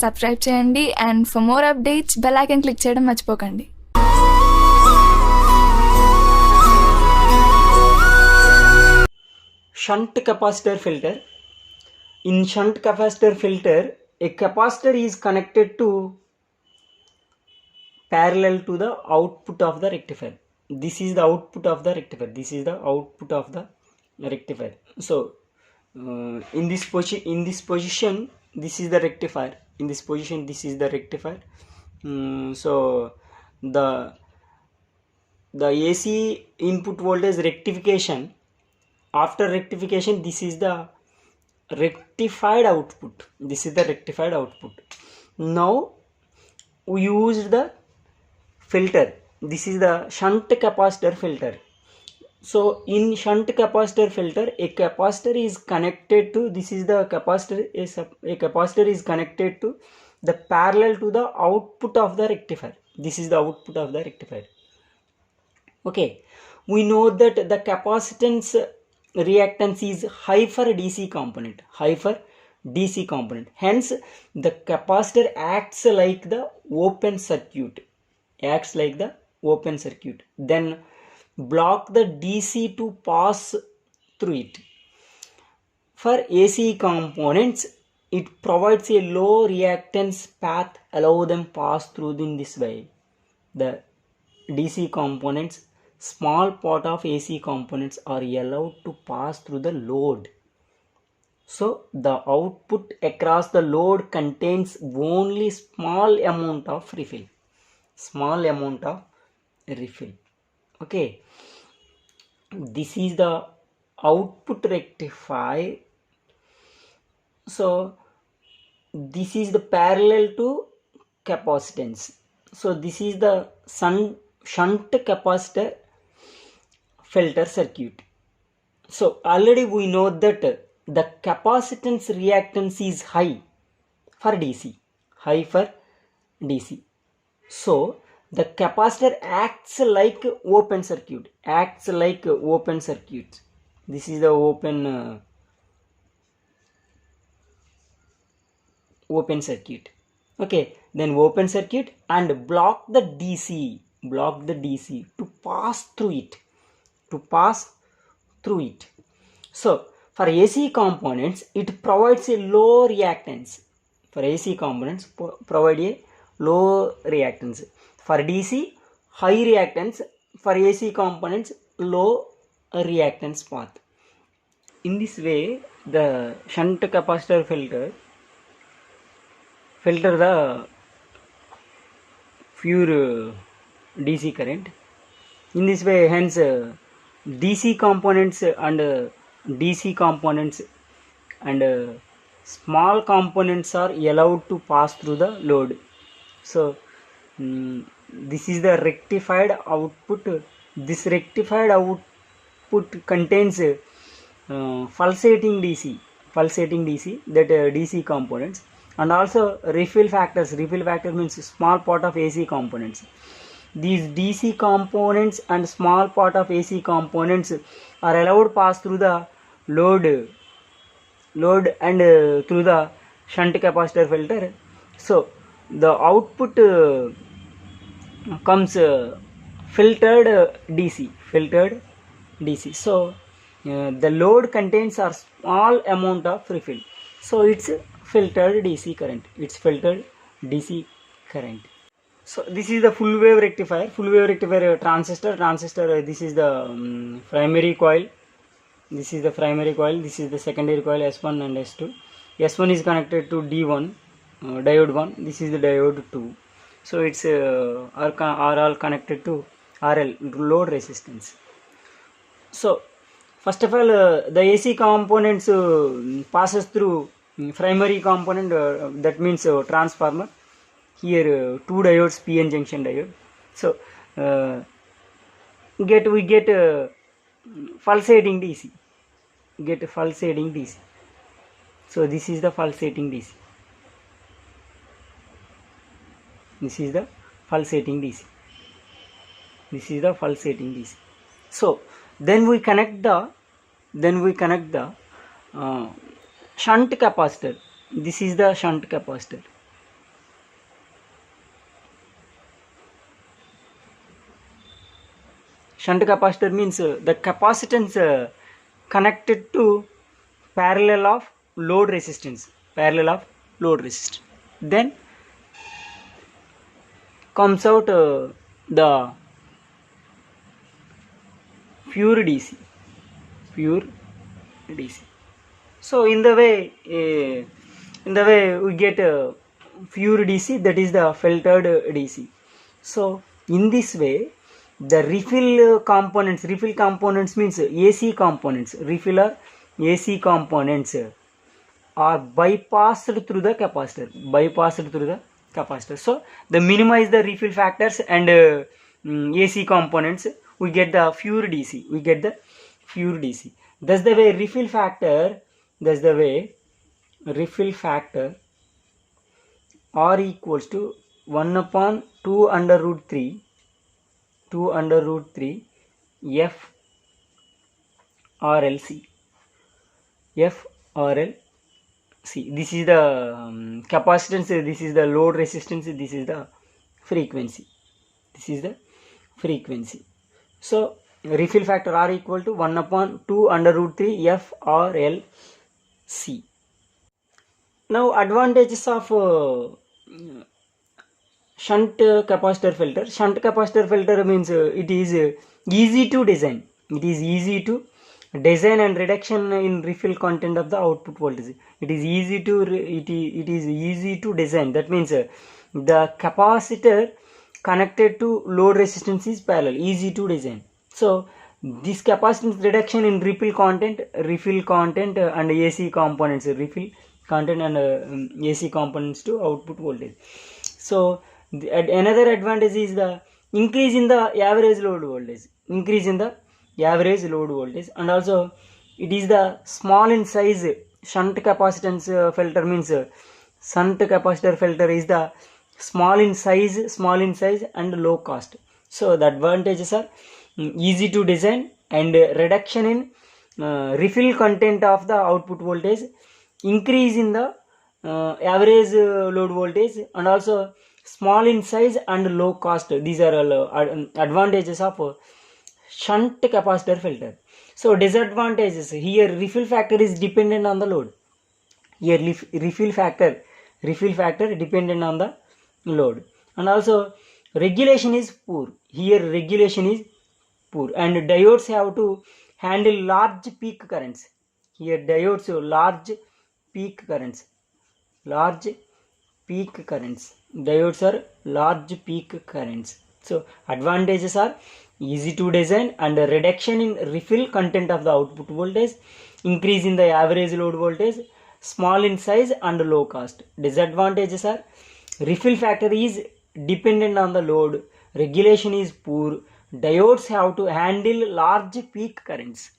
Subscribe చేయండి and for more updates bell icon click చేయడం మర్చిపోకండి. Shunt capacitor filter. In shunt capacitor filter, a capacitor is connected to parallel to the output of the rectifier. This is the output of the rectifier. This is the output of the rectifier. So in this position, this is the rectifier. In this position, this is the rectifier. So the AC input voltage rectification, after rectification, this is the rectified output. This is the rectified output. Now we used the filter. This is the shunt capacitor filter. So in shunt capacitor filter, a capacitor is connected to, this is the capacitor, a capacitor is connected to the parallel to the output of the rectifier. This is the output of the rectifier. Okay, we know that the capacitance reactance is high for DC component, high for DC component. Hence the capacitor acts like the open circuit, acts like the open circuit, then block the DC to pass through it. For AC components, it provides a low reactance path, allow them pass through in this way. The DC components, small part of AC components are allowed to pass through the load. So the output across the load contains only small amount of refill. Small amount of refill. Okay. This is the output rectifier. So this is the parallel to capacitance. So this is the shunt capacitor filter circuit. So already we know that the capacitance reactance is high for DC, high for DC. So the capacitor acts like open circuit, acts like open circuit. This is the open circuit. Okay, then open circuit and block the DC to pass through it, So for AC components, it provides a low reactance. For AC components, provide a low reactance. For DC, high reactance. For AC components, low reactance path. In this way, the shunt capacitor filter the pure DC current. In this way, hence DC components and small components are allowed to pass through the load. So this is the rectified output. This rectified output contains pulsating DC, that DC components, and also refill factors. Refill factor means small part of AC components. These DC components and small part of AC components are allowed to pass through the load and through the shunt capacitor filter. So the output comes filtered DC. So the load contains a small amount of refill. So it's filtered DC current. So this is the full wave rectifier. Transistor. This is the primary coil. This is the secondary coil, S1 and S2. S1 is connected to D1, diode 1. This is the diode 2. So it's are all connected to RL, load resistance. So first of all, the AC components passes through primary component, that means transformer. Here two diodes, PN junction diode. So we get pulsating DC. So this is the pulsating DC. So then we connect the shunt capacitor. This is the shunt capacitor. Shunt capacitor means the capacitance connected to parallel of load resistance. Then comes out the pure DC. So in the way we get pure DC, that is the filtered DC. So in this way, the refill components means AC components. Refill or AC components are bypassed through the capacitor. So the minimize the refill factors and AC components, we get the pure DC. That's the way refill factor R equals to 1 upon 2 under root 3 F RLC. This is the capacitance, this is the load resistance, this is the frequency. So refill factor R equal to 1 upon 2 under root 3 F RLC. Now advantages of shunt capacitor filter. Shunt capacitor filter means it is easy to design. And reduction in refill content of the output voltage. It is easy to design. That means the capacitor connected to load resistance is parallel, easy to design. So this capacitance reduction in refill content and AC components, refill content and AC components to output voltage. So another advantage is the increase in the average load voltage. And also it is the small in size. Shunt capacitance filter means shunt capacitor filter is the small in size and low cost. So the advantages are easy to design and reduction in refill content of the output voltage, increase in the average load voltage, and also small in size and low cost. These are all advantages of shunt capacitor filter. So disadvantages, here refill factor is dependent on the load. Here refill factor dependent on the load. And also regulation is poor. And diodes have to handle large peak currents. Here diodes have large peak currents. Diodes are large peak currents. So advantages are easy to design and a reduction in refill content of the output voltage, increase in the average load voltage, small in size and low cost. Disadvantages are refill factor is dependent on the load, regulation is poor, diodes have to handle large peak currents.